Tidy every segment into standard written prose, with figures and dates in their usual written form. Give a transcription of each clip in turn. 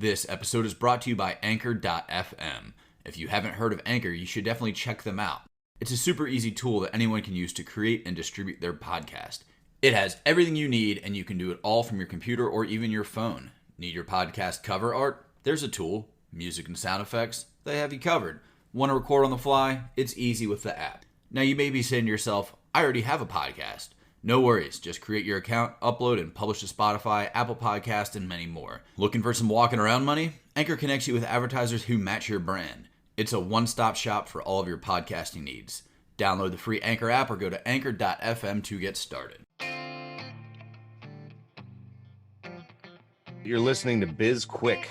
This episode is brought to you by Anchor.fm. If you haven't heard of Anchor, you should definitely check them out. It's a super easy tool that anyone can use to create and distribute their podcast. It has everything you need, and you can do it all from your computer or even your phone. Need your podcast cover art? There's a tool. Music and sound effects? They have you covered. Want to record on the fly? It's easy with the app. Now you may be saying to yourself, I already have a podcast. No worries, just create your account, upload, and publish to Spotify, Apple Podcasts, and many more. Looking for some walking around money? Anchor connects you with advertisers who match your brand. It's a one-stop shop for all of your podcasting needs. Download the free Anchor app or go to Anchor.fm to get started. You're listening to BizQuik.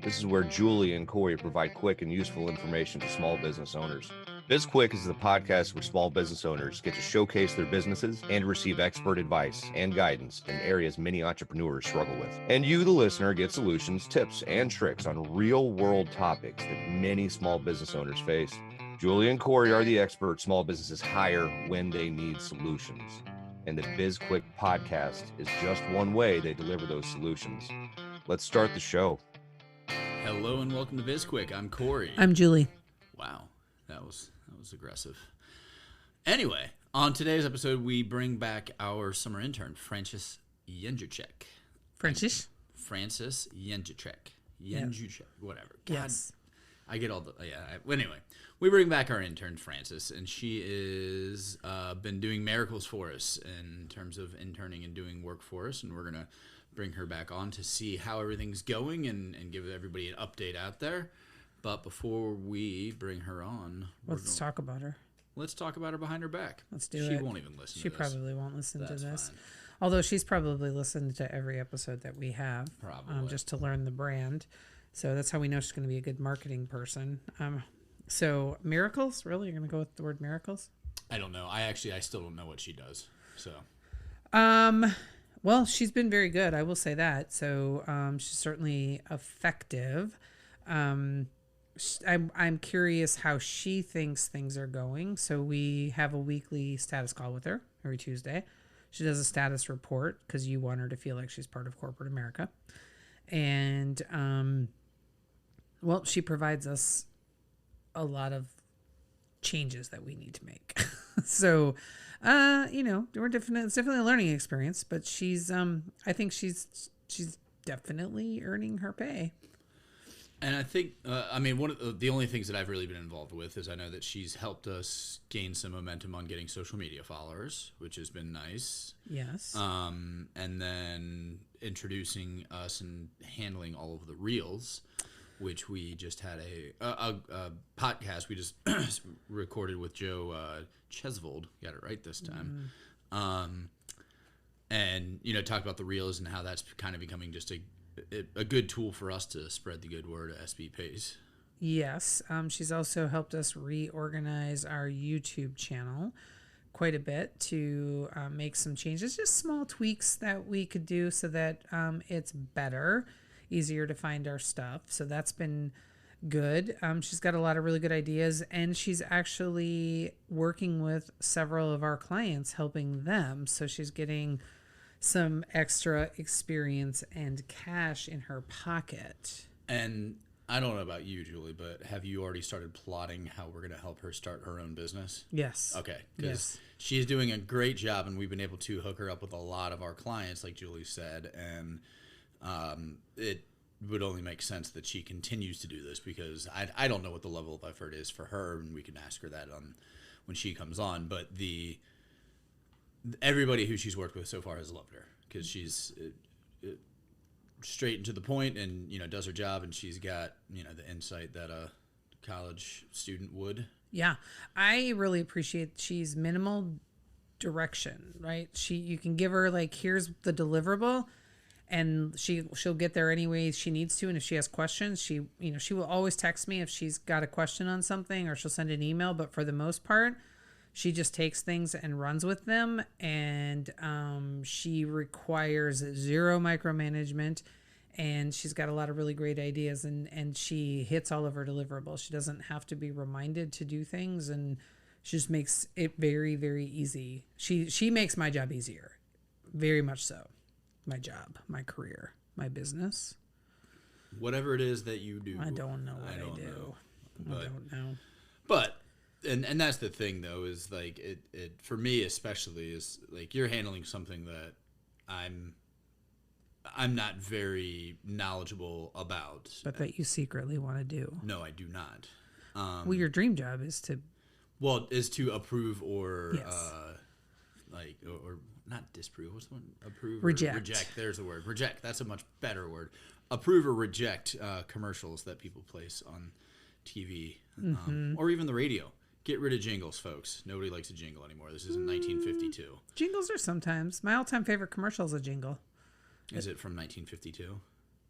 This is where Julie and Corey provide quick and useful information to small business owners. BizQuik is the podcast where small business owners get to showcase their businesses and receive expert advice and guidance in areas many entrepreneurs struggle with. And you, the listener, get solutions, tips, and tricks on real-world topics that many small business owners face. Julie and Corey are the experts small businesses hire when they need solutions. And the BizQuik podcast is just one way they deliver those solutions. Let's start the show. Hello and welcome to BizQuik. I'm Corey. I'm Julie. Wow, that was aggressive. Anyway, on today's episode, we bring back our summer intern, Francis Jędrzejczyk. Francis Jędrzejczyk. Whatever. God, Yes. I get all the anyway, we bring back our intern, Francis, and she is been doing miracles for us in terms of interning and doing work for us, and we're gonna bring her back on to see how everything's going and give everybody an update out there. But before we bring her on, Let's talk about her. Let's talk about her behind her back. Let's do it. She won't even listen to this. She probably won't listen to this. Fine. Although she's probably listened to every episode that we have. Probably. Just to learn the brand. So that's how we know she's going to be a good marketing person. So miracles? Really? You're going to go with the word miracles? I don't know. I still don't know what she does. So. Well, she's been very good. I will say that. So she's certainly effective. I'm curious how she thinks things are going. So we have a weekly status call with her every Tuesday. She does a status report because you want her to feel like she's part of corporate America. And, well, she provides us a lot of changes that we need to make. So, it's definitely a learning experience, but she's, I think she's definitely earning her pay. And I think, one of the only things that I've really been involved with is I know that she's helped us gain some momentum on getting social media followers, which has been nice. Yes. And then introducing us and handling all of the reels, which we just had a podcast we just recorded with Joe Chesvold. Got it right this time. And, talk about the reels and how that's kind of becoming just a good tool for us to spread the good word at SB Pays. Yes. She's also helped us reorganize our YouTube channel quite a bit to make some changes, just small tweaks that we could do so that it's better, easier to find our stuff. So that's been good. She's got a lot of really good ideas, and she's actually working with several of our clients, helping them. So she's getting some extra experience and cash in her pocket. And I don't know about you, Julie, but have you already started plotting how we're going to help her start her own business? Yes. Okay. Because she's doing a great job, and we've been able to hook her up with a lot of our clients, like Julie said. And it would only make sense that she continues to do this, because I don't know what the level of effort is for her, and we can ask her that when she comes on. But everybody who she's worked with so far has loved her, because she's straight and to the point, and does her job, and she's got the insight that a college student would. Yeah, I really appreciate she's minimal direction, right? You can give her here's the deliverable, and she'll get there any way she needs to. And if she has questions, she will always text me if she's got a question on something, or she'll send an email. But for the most part, she just takes things and runs with them, and she requires zero micromanagement, and she's got a lot of really great ideas, and she hits all of her deliverables. She doesn't have to be reminded to do things, and she just makes it very, very easy. She makes my job easier, very much so. My job, my career, my business. whatever it is that you do. I don't know what I do. But, I don't know. But and that's the thing though, is like it for me especially is like you're handling something that I'm not very knowledgeable about. But that you secretly want to do. No, I do not. Well, your dream job is to approve or yes. or not disprove. What's the one? Approve reject. Or reject. There's the word. Reject. That's a much better word. Approve or reject commercials that people place on TV or even the radio. Get rid of jingles, folks. Nobody likes a jingle anymore. This is in 1952. Jingles are sometimes. My all-time favorite commercial is a jingle. Is it from 1952?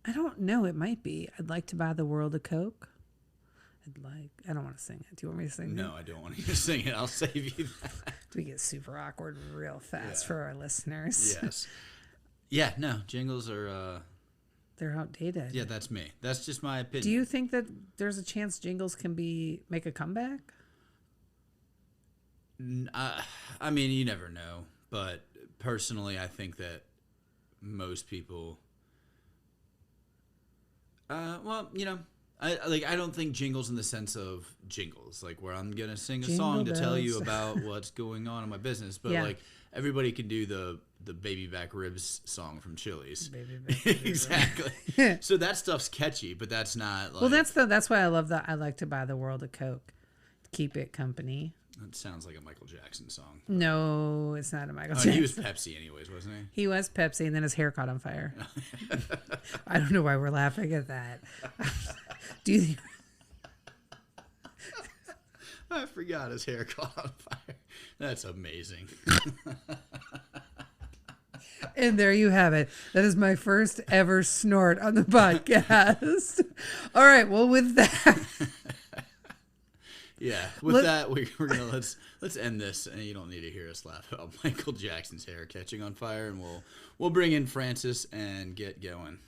I don't know. It might be. I'd like to buy the world a Coke. I don't want to sing it. Do you want me to sing it? No, I don't want you to sing it. I'll save you that. We get super awkward real fast for our listeners. Yes. Yeah, no. Jingles are... They're outdated. Yeah, that's me. That's just my opinion. Do you think that there's a chance jingles can make a comeback? I mean, you never know. But personally, I think that most people... I don't think jingles in the sense of jingles, like where I'm gonna sing a song to tell you about what's going on in my business, but like everybody can do the baby back ribs song from Chili's. Baby back ribs. Exactly. So that stuff's catchy, but that's not. Like, well, that's why I love that. I like to buy the world a Coke, keep it company. That sounds like a Michael Jackson song. No, it's not a Michael Jackson. He was Pepsi anyways, wasn't he? He was Pepsi, and then his hair caught on fire. I don't know why we're laughing at that. Do you think... I forgot his hair caught on fire. That's amazing. And there you have it. That is my first ever snort on the podcast. All right. Well, with that... Yeah, with that, we're gonna let's end this, and you don't need to hear us laugh about Michael Jackson's hair catching on fire, and we'll bring in Francis and get going.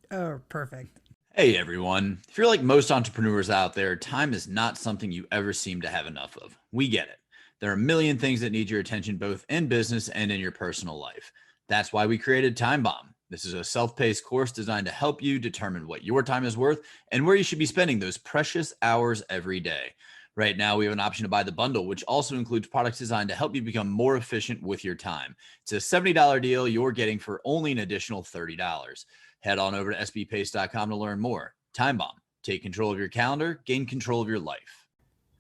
Oh, perfect. Hey everyone, if you're like most entrepreneurs out there, time is not something you ever seem to have enough of. We get it. There are a million things that need your attention, both in business and in your personal life. That's why we created Time Bomb. This is a self-paced course designed to help you determine what your time is worth and where you should be spending those precious hours every day. Right now, we have an option to buy the bundle, which also includes products designed to help you become more efficient with your time. It's a $70 deal you're getting for only an additional $30. Head on over to sbpace.com to learn more. Time Bomb. Take control of your calendar, gain control of your life.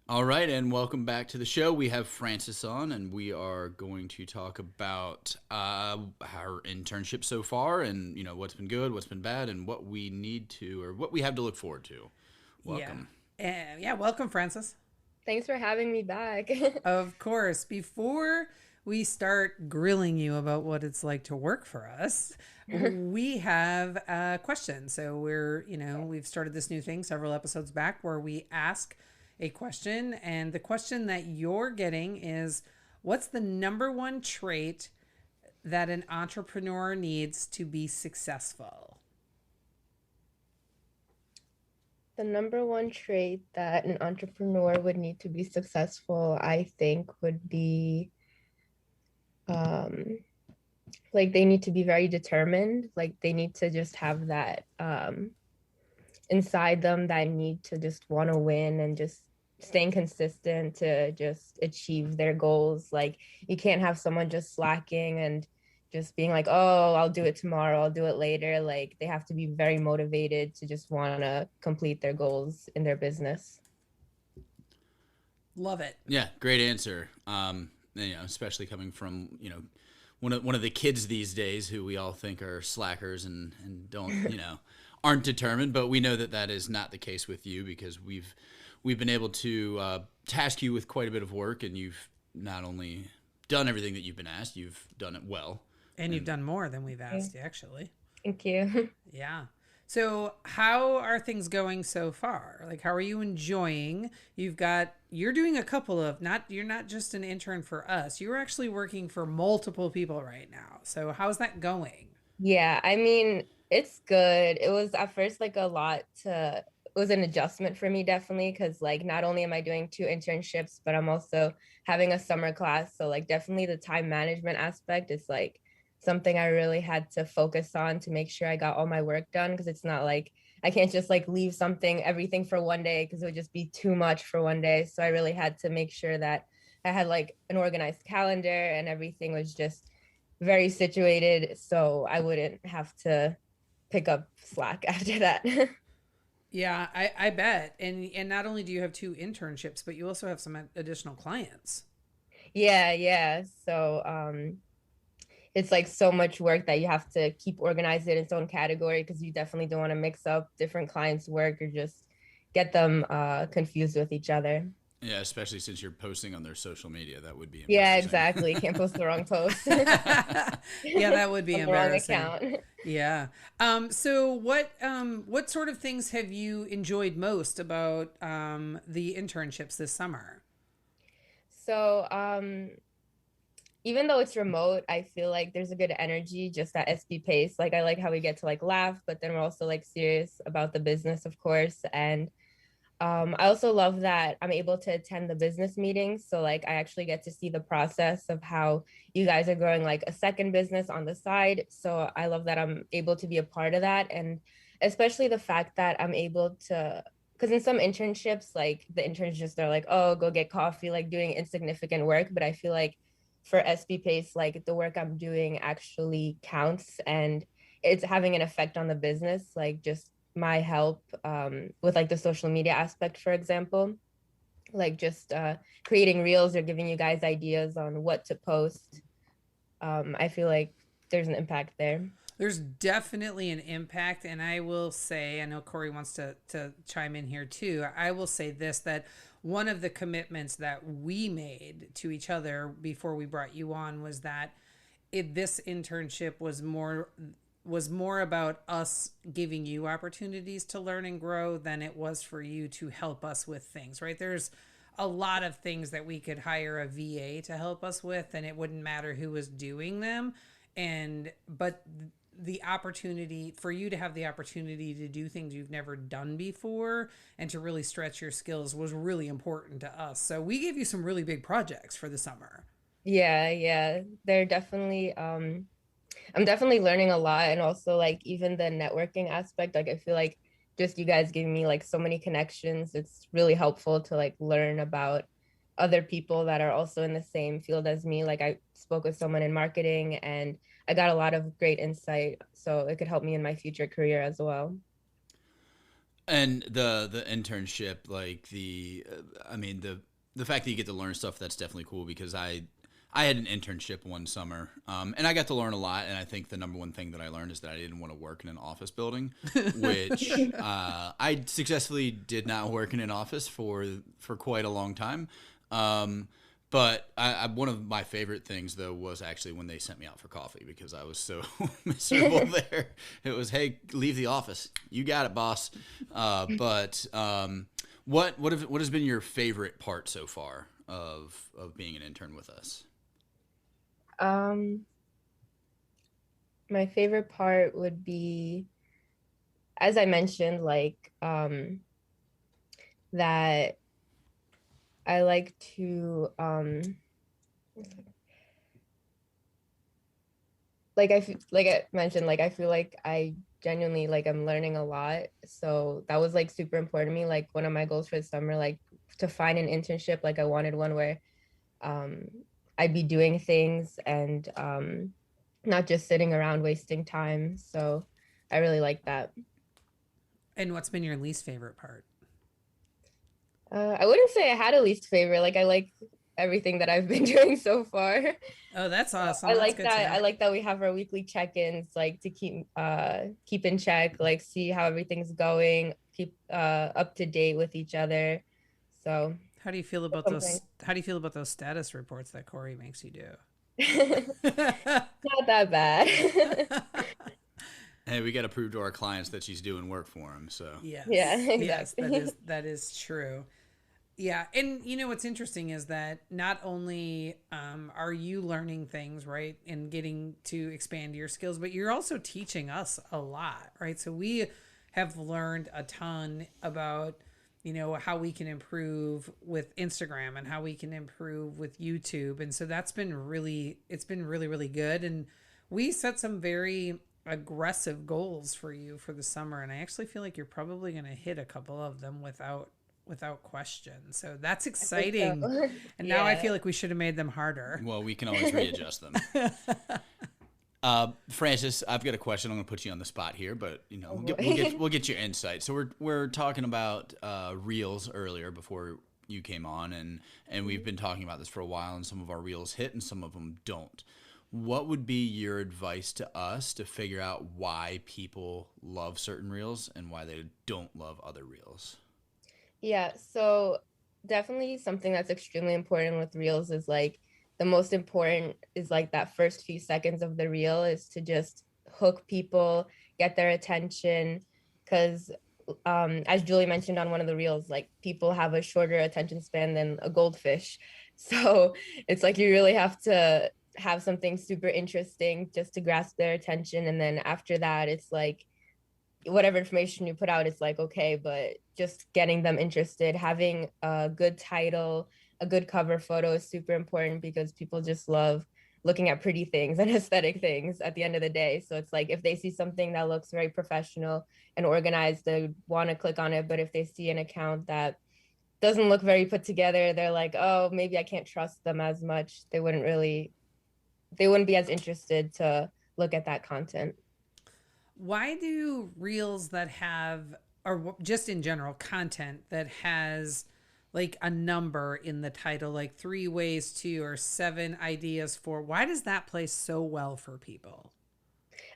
All right, and welcome back to the show. We have Francis on, and we are going to talk about our internship so far and, what's been good, what's been bad, and what we need to, or what we have to look forward to. Welcome. Yeah, welcome, Francis. Thanks for having me back. Of course. Before we start grilling you about what it's like to work for us, we have a question. So we've started this new thing several episodes back where we ask a question. And the question that you're getting is, what's the number one trait that an entrepreneur needs to be successful? The number one trait that an entrepreneur would need to be successful, I think, would be they need to be very determined. Like they need to just have that inside them, that need to just want to win and just staying consistent to just achieve their goals. Like you can't have someone just slacking and just being like, oh, I'll do it tomorrow, I'll do it later. Like they have to be very motivated to just want to complete their goals in their business. Love it. Yeah, great answer. Especially coming from, one of the kids these days who we all think are slackers and don't, aren't determined, but we know that is not the case with you, because we've been able to task you with quite a bit of work, and you've not only done everything that you've been asked, you've done it well. And you've done more than we've asked you, actually. Thank you. Yeah. So how are things going so far? Like, how are you enjoying? You're doing a couple of, you're not just an intern for us. You're actually working for multiple people right now. So how's that going? Yeah, I mean, it's good. It was at first it was an adjustment for me, definitely, because not only am I doing 2 internships, but I'm also having a summer class. So definitely the time management aspect is something I really had to focus on to make sure I got all my work done, because it's not like I can't just like leave everything for one day, because it would just be too much for one day. So I really had to make sure that I had like an organized calendar and everything was just very situated, so I wouldn't have to pick up slack after that. Yeah, I bet. And not only do you have 2 internships, but you also have some additional clients. Yeah. So it's like so much work that you have to keep organized in its own category, because you definitely don't want to mix up different clients' work or just get them confused with each other. Yeah, especially since you're posting on their social media, that would be Yeah, embarrassing. exactly. Can't post the wrong post. Yeah, that would be On the wrong embarrassing. account. Yeah. So what sort of things have you enjoyed most about the internships this summer? So even though it's remote, I feel like there's a good energy just at SB Pace. Like I like how we get to like laugh, but then we're also like serious about the business, of course. And I also love that I'm able to attend the business meetings. So like I actually get to see the process of how you guys are growing like a second business on the side. So I love that I'm able to be a part of that. And especially the fact that I'm able to, because in some internships, like the interns just are like, oh, go get coffee, like doing insignificant work. But I feel like for SB Pace, like the work I'm doing actually counts, and it's having an effect on the business, like just my help with like the social media aspect, for example, like just creating reels or giving you guys ideas on what to post. I feel like there's an impact there. There's definitely an impact, and I will say, I know Corey wants to chime in here too. I will say this, that one of the commitments that we made to each other before we brought you on was that this internship was more about us giving you opportunities to learn and grow than it was for you to help us with things, right? There's a lot of things that we could hire a VA to help us with, and it wouldn't matter who was doing them. But the opportunity for you to have the opportunity to do things you've never done before and to really stretch your skills was really important to us. So we gave you some really big projects for the summer. Yeah, they're definitely I'm definitely learning a lot, and also like even the networking aspect, like I feel like just you guys giving me like so many connections, it's really helpful to like learn about other people that are also in the same field as me. Like I spoke with someone in marketing and I got a lot of great insight, so it could help me in my future career as well. And the internship, like I mean the fact that you get to learn stuff, that's definitely cool, because I had an internship one summer, and I got to learn a lot. And I think the number one thing that I learned is that I didn't want to work in an office building, which I successfully did not work in an office for quite a long time. But one of my favorite things, though, was actually when they sent me out for coffee, because I was so miserable there. It was, hey, leave the office. You got it, boss. What has been your favorite part so far of being an intern with us? Um, my favorite part would be, as I mentioned, like that I like to like I mentioned, like I feel like I genuinely like I'm learning a lot. So that was like super important to me. Like one of my goals for the summer, like to find an internship, like I wanted one where um I'd be doing things and not just sitting around wasting time. So I really like that. And what's been your least favorite part? I wouldn't say I had a least favorite. Like I like everything that I've been doing so far. Oh, that's awesome. I That's like good to that. know. I like that we have our weekly check-ins, like to keep in check, like see how everything's going, keep up to date with each other. So How do you feel about something. those? How do you feel about those status reports that Corey makes you do? Not that bad. Hey, we got to prove to our clients that she's doing work for them. So Yeah, Yes, exactly. that is true. Yeah, and you know what's interesting is that not only are you learning things, right, and getting to expand your skills, but you're also teaching us a lot, right? So we have learned a ton about, you know, how we can improve with Instagram and how we can improve with YouTube, and so that's been really, it's been really, really good, and we set some very aggressive goals for you for the summer, and I actually feel like you're probably going to hit a couple of them without question. So that's exciting. So. And now I Yeah. feel like we should have made them harder. Well, we can always readjust them. Francis, I've got a question. I'm going to put you on the spot here, but we'll get your insight. So we're talking about reels earlier before you came on, and we've been talking about this for a while, and some of our reels hit and some of them don't. What would be your advice to us to figure out why people love certain reels and why they don't love other reels? Yeah, so definitely something that's extremely important with reels is like the most important is like that first few seconds of the reel is to just hook people, get their attention. Because as Julie mentioned on one of the reels, like people have a shorter attention span than a goldfish. So it's like you really have to have something super interesting just to grasp their attention. And then after that, it's like whatever information you put out, it's like, okay, but just getting them interested, having a good title, a good cover photo is super important because people just love looking at pretty things and aesthetic things at the end of the day. So it's like if they see something that looks very professional and organized, they want to click on it. But if they see an account that doesn't look very put together, they're like, oh, maybe I can't trust them as much. They wouldn't be as interested to look at that content. Why do reels that have, or just in general, content that has like a number in the title, like 3 ways to or 7 ideas for, why does that play so well for people?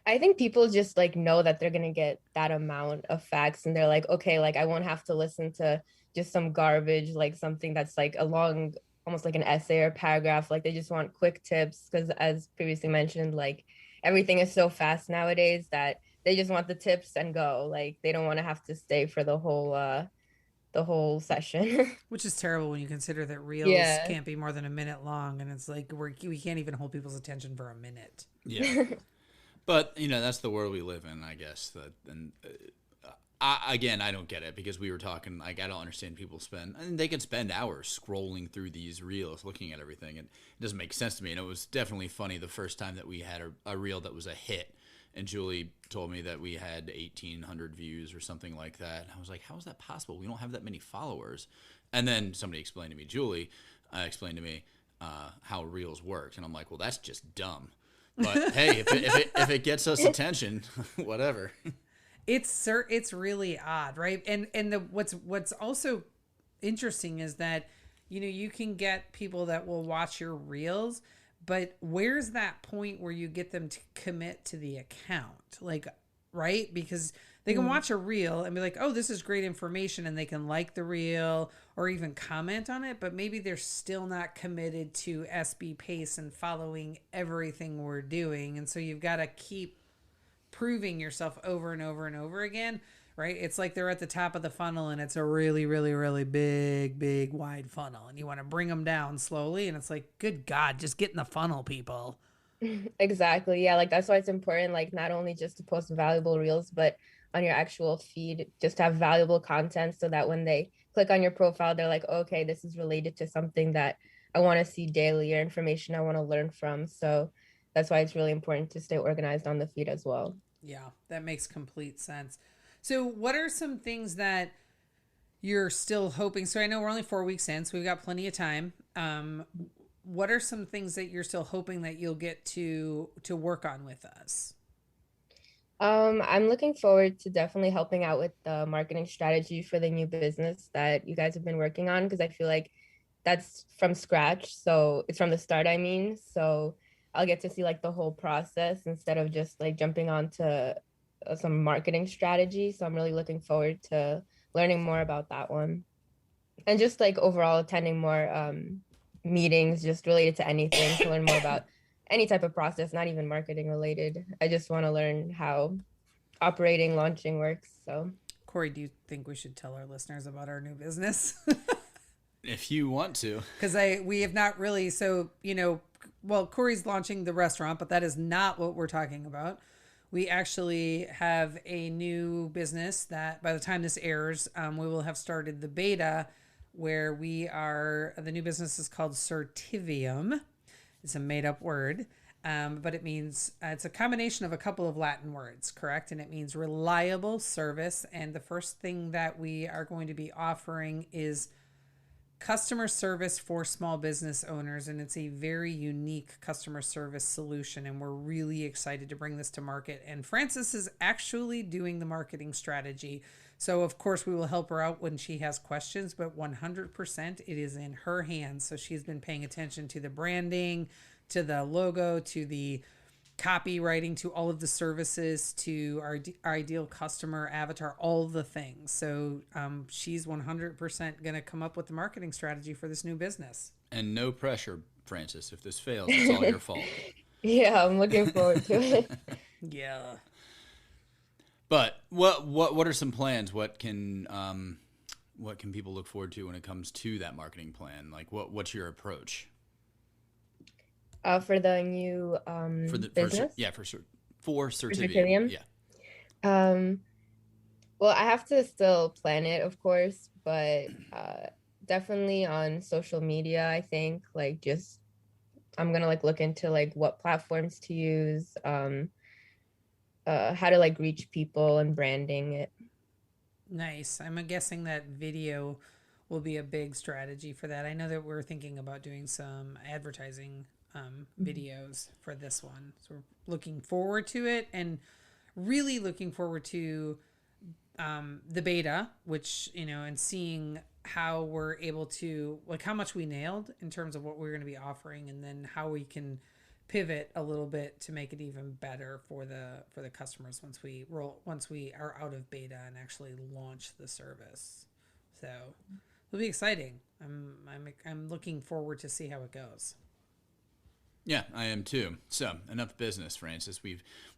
I think people just like know that they're gonna get that amount of facts and they're like, okay, like I won't have to listen to just some garbage, like something that's like a long, almost like an essay or paragraph. Like they just want quick tips because as previously mentioned, like everything is so fast nowadays that they just want the tips and go. Like they don't want to have to stay for the whole session. Which is terrible when you consider that reels Yeah. can't be more than a minute long, and it's like we can't even hold people's attention for a minute. Yeah. But, that's the world we live in, I guess. And I don't get it because we were talking, like, I don't understand people they could spend hours scrolling through these reels, looking at everything. And it doesn't make sense to me. And it was definitely funny the first time that we had a reel that was a hit. And Julie told me that we had 1,800 views or something like that. And I was like, how is that possible? We don't have that many followers. And then somebody explained to me, Julie explained to me how reels worked. And I'm like, well, that's just dumb. But hey, if it gets us attention, whatever. It's really odd, right? And what's also interesting is that you can get people that will watch your reels, but where's that point where you get them to commit to the account? Like, right? Because they can watch a reel and be like, oh, this is great information, and they can like the reel or even comment on it, but maybe they're still not committed to SB Pace and following everything we're doing. And so you've got to keep proving yourself over and over and over again, right? It's like they're at the top of the funnel and it's a really, really, really big, wide funnel. And you want to bring them down slowly. And it's like, good God, just get in the funnel, people. Exactly. Yeah, like that's why it's important, like not only just to post valuable reels, but on your actual feed, just have valuable content so that when they click on your profile, they're like, okay, this is related to something that I want to see daily or information I want to learn from. So that's why it's really important to stay organized on the feed as well. Yeah, that makes complete sense. So what are some things that you're still hoping? So I know we're only 4 weeks in, so we've got plenty of time. What are some things that you're still hoping that you'll get to work on with us? I'm looking forward to definitely helping out with the marketing strategy for the new business that you guys have been working on because I feel like that's from scratch. So it's from the start, I mean. So I'll get to see like the whole process instead of just like jumping onto some marketing strategy. So I'm really looking forward to learning more about that one. And just like overall attending more meetings just related to anything to learn more about any type of process, not even marketing related. I just want to learn how operating, launching works. So, Corey, do you think we should tell our listeners about our new business? If you want to. Because we have not really. So, well, Corey's launching the restaurant, but that is not what we're talking about. We actually have a new business that by the time this airs, we will have started the beta where the new business is called Certivium. It's a made up word. But it means it's a combination of a couple of Latin words, correct? And it means reliable service. And the first thing that we are going to be offering is customer service for small business owners. And it's a very unique customer service solution. And we're really excited to bring this to market. And Frances is actually doing the marketing strategy. So, of course, we will help her out when she has questions, but 100% it is in her hands. So she's been paying attention to the branding, to the logo, to the copywriting, to all of the services, to our ideal customer avatar, all the things. So she's 100% going to come up with the marketing strategy for this new business. And no pressure, Frances. If this fails, it's all your fault. Yeah, I'm looking forward to it. Yeah. But what are some plans? What can people look forward to when it comes to that marketing plan? Like what's your approach? For the new business? For Certivium. Certivium? Yeah. Well, I have to still plan it, of course, but definitely on social media, I think I'm gonna look into what platforms to use, how to reach people and branding it. Nice. I'm guessing that video will be a big strategy for that. I know that we're thinking about doing some advertising videos for this one. So we're looking forward to it and really looking forward to the beta, which, and seeing how we're able to, how much we nailed in terms of what we're going to be offering, and then how we can pivot a little bit to make it even better for the customers once we are out of beta and actually launch the service. So it'll be exciting. I'm looking forward to see how it goes. Yeah, I am too. So enough business, Frances.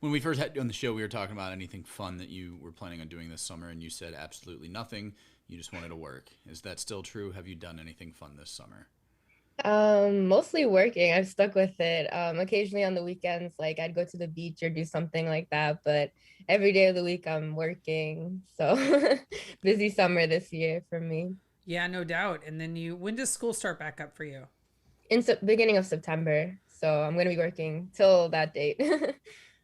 When we first had you on the show, we were talking about anything fun that you were planning on doing this summer, and you said absolutely nothing. You just wanted to work. Is that still true? Have you done anything fun this summer? Mostly working. I've stuck with it. Occasionally on the weekends, I'd go to the beach or do something like that, but every day of the week I'm working. So busy summer this year for me. Yeah, no doubt. And then when does school start back up for you? In beginning of September. So I'm going to be working till that date.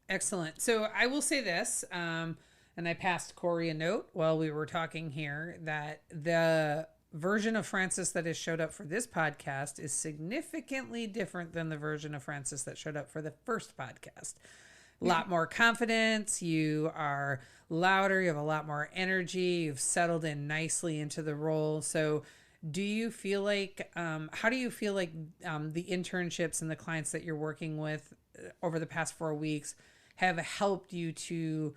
Excellent. So I will say this, and I passed Corey a note while we were talking here, that the version of Frances that has showed up for this podcast is significantly different than the version of Frances that showed up for the first podcast. A lot more confidence. You are louder. You have a lot more energy. You've settled in nicely into the role. So do you feel like, how do you feel like the internships and the clients that you're working with over the past 4 weeks have helped you to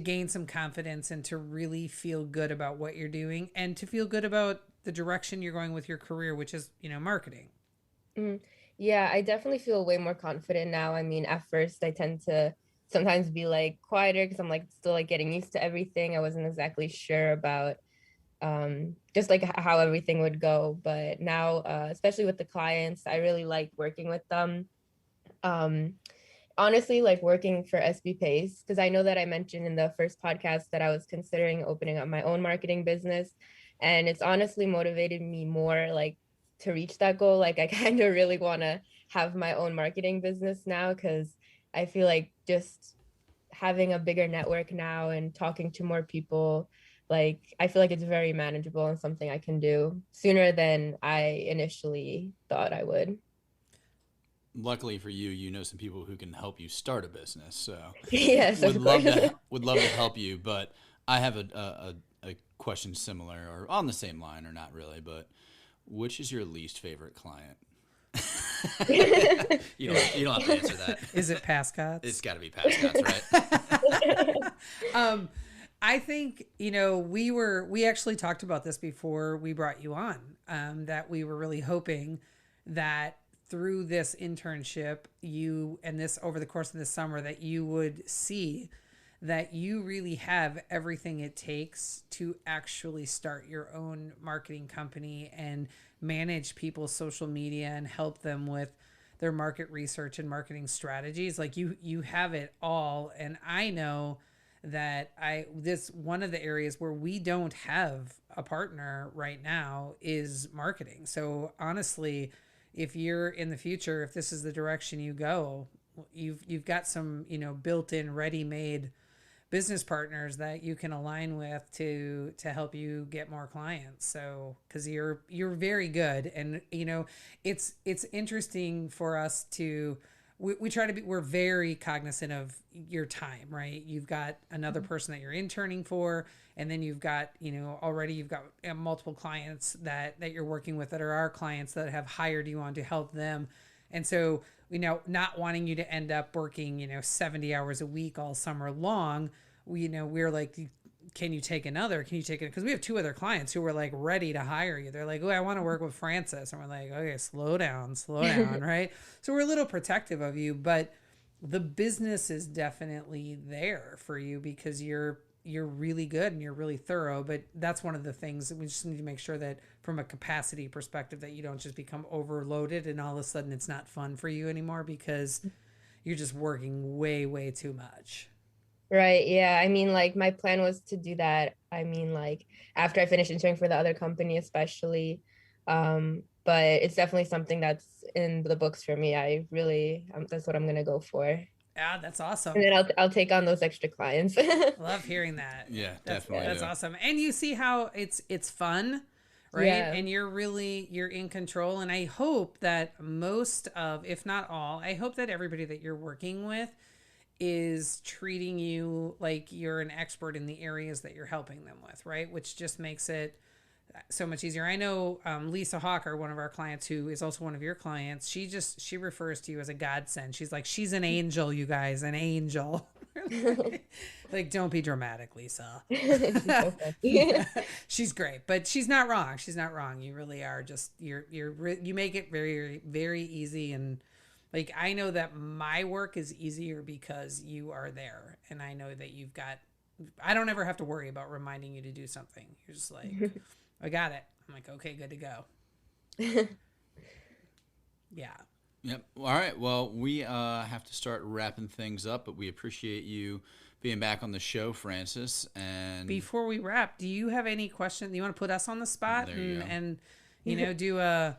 gain some confidence and to really feel good about what you're doing and to feel good about the direction you're going with your career, which is, marketing? Yeah, I definitely feel way more confident now. I mean, at first I tend to sometimes be quieter because I'm still getting used to everything. I wasn't exactly sure about just how everything would go, but now especially with the clients, I really like working with them. Honestly, working for SB Pace, because I know that I mentioned in the first podcast that I was considering opening up my own marketing business, and it's honestly motivated me more to reach that goal. I kind of really want to have my own marketing business now, because I feel just having a bigger network now and talking to more people, I feel it's very manageable and something I can do sooner than I initially thought I would. Luckily for you, you know some people who can help you start a business. So yes, would love to help you. But I have a question similar or on the same line, or not really. But which is your least favorite client? you don't have to answer that. Is it Pascott's? It's got to be Pascott's, right? I think, we actually talked about this before we brought you on, that we were really hoping that through this internship, over the course of this summer, that you would see that you really have everything it takes to actually start your own marketing company and manage people's social media and help them with their market research and marketing strategies. You have it all. And I know that one of the areas where we don't have a partner right now is marketing. So honestly, if you're in the future, if this is the direction you go, you've got some, built-in ready-made business partners that you can align with to help you get more clients. So because you're very good, and it's interesting for us to we try to be, we're very cognizant of your time, right? You've got another person that you're interning for, and then you've got already you've got multiple clients that you're working with that are our clients that have hired you on to help them. And so not wanting you to end up working 70 hours a week all summer long, we're like, can you take it? Because we have 2 other clients who were like ready to hire you. They're like, oh, I want to work with Francis. And we're like, okay, slow down, right? So we're a little protective of you, but the business is definitely there for you because you're really good and you're really thorough. But that's one of the things that we just need to make sure that from a capacity perspective, that you don't just become overloaded and all of a sudden it's not fun for you anymore because you're just working way, way too much. Right. Yeah. I mean, like my plan was to do that. I mean, like after I finished interning for the other company, especially. But it's definitely something that's in the books for me. I really, that's what I'm gonna go for. Yeah, that's awesome. And then I'll take on those extra clients. Love hearing that. Yeah, definitely. That's awesome. And you see how it's fun, right? Yeah. And you're in control. And I hope that most of, if not all, I hope that everybody that you're working with is treating you like you're an expert in the areas that you're helping them with, right? Which just makes it so much easier. I know Lisa Hawker, one of our clients who is also one of your clients, she refers to you as a godsend. She's like, she's an angel, you guys, an angel. Like, don't be dramatic, Lisa. She's great, but she's not wrong. You really are just, you make it very, very easy. And like, I know that my work is easier because you are there. And I know that I don't ever have to worry about reminding you to do something. You're just like, I got it. I'm like, okay, good to go. Yeah. Yep. All right. Well, we have to start wrapping things up, but we appreciate you being back on the show, Francis. And before we wrap, do you have any questions? You want to put us on the spot and do a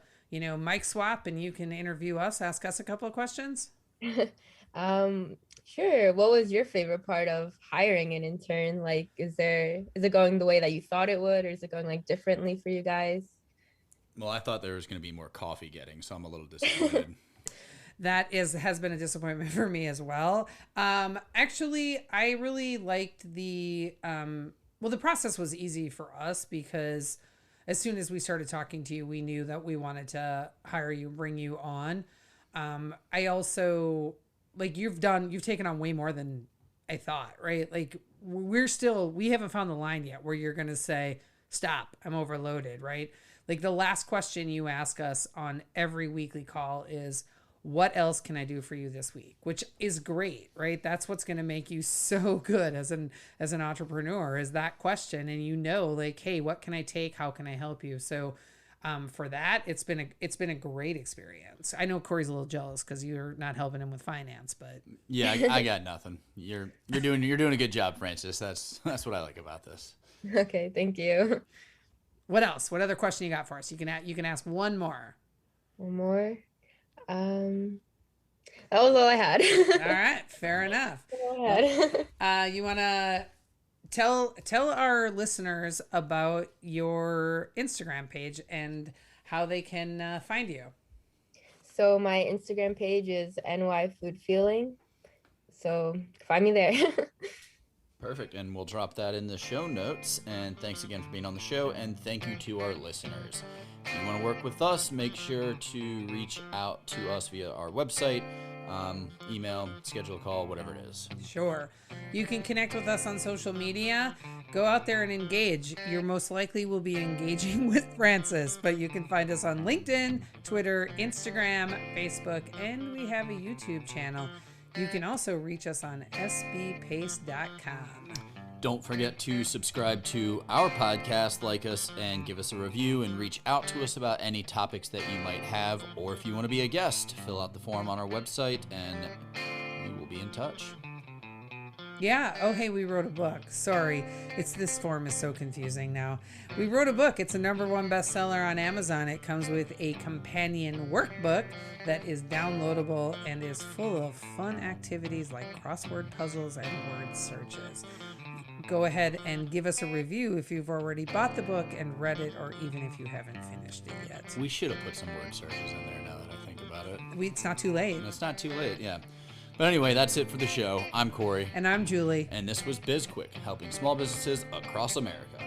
mic swap, and you can interview us, ask us a couple of questions? Sure. What was your favorite part of hiring an intern? Like, is it going the way that you thought it would, or is it going like differently for you guys? Well, I thought there was going to be more coffee getting, so I'm a little disappointed. That has been a disappointment for me as well. Actually, I really liked the process was easy for us because as soon as we started talking to you, we knew that we wanted to hire you, bring you on. I also, like, you've taken on way more than I thought, right? Like, we haven't found the line yet where you're going to say, stop, I'm overloaded, right? Like, the last question you ask us on every weekly call is, what else can I do for you this week? Which is great, right? That's what's going to make you so good as an entrepreneur, is that question. And like, hey, what can I take? How can I help you? So for that, it's been a great experience. I know Corey's a little jealous because you're not helping him with finance, but yeah, I got nothing. You're doing a good job, Francis. That's what I like about this. Okay, thank you. What else? What other question you got for us? You can ask one more. One more. That was all I had. All right, fair enough. You want to tell our listeners about your Instagram page and how they can find you. So my Instagram page is NY Food Feeling. So find me there. Perfect. And we'll drop that in the show notes. And thanks again for being on the show. And thank you to our listeners. If you want to work with us, make sure to reach out to us via our website, email, schedule a call, whatever it is. Sure. You can connect with us on social media. Go out there and engage. You most likely will be engaging with Francis, but you can find us on LinkedIn, Twitter, Instagram, Facebook, and we have a YouTube channel. You can also reach us on sbpace.com. Don't forget to subscribe to our podcast, like us, and give us a review, and reach out to us about any topics that you might have, or if you want to be a guest, fill out the form on our website, and we will be in touch. Yeah. Oh, hey, we wrote a book. Sorry. This form is so confusing now. We wrote a book. It's a #1 bestseller on Amazon. It comes with a companion workbook that is downloadable and is full of fun activities like crossword puzzles and word searches. Go ahead and give us a review if you've already bought the book and read it, or even if you haven't finished it yet. We should have put some word searches in there now that I think about it. It's not too late. It's not too late, yeah. But anyway, that's it for the show. I'm Corey. And I'm Julie. And this was BizQuik, helping small businesses across America.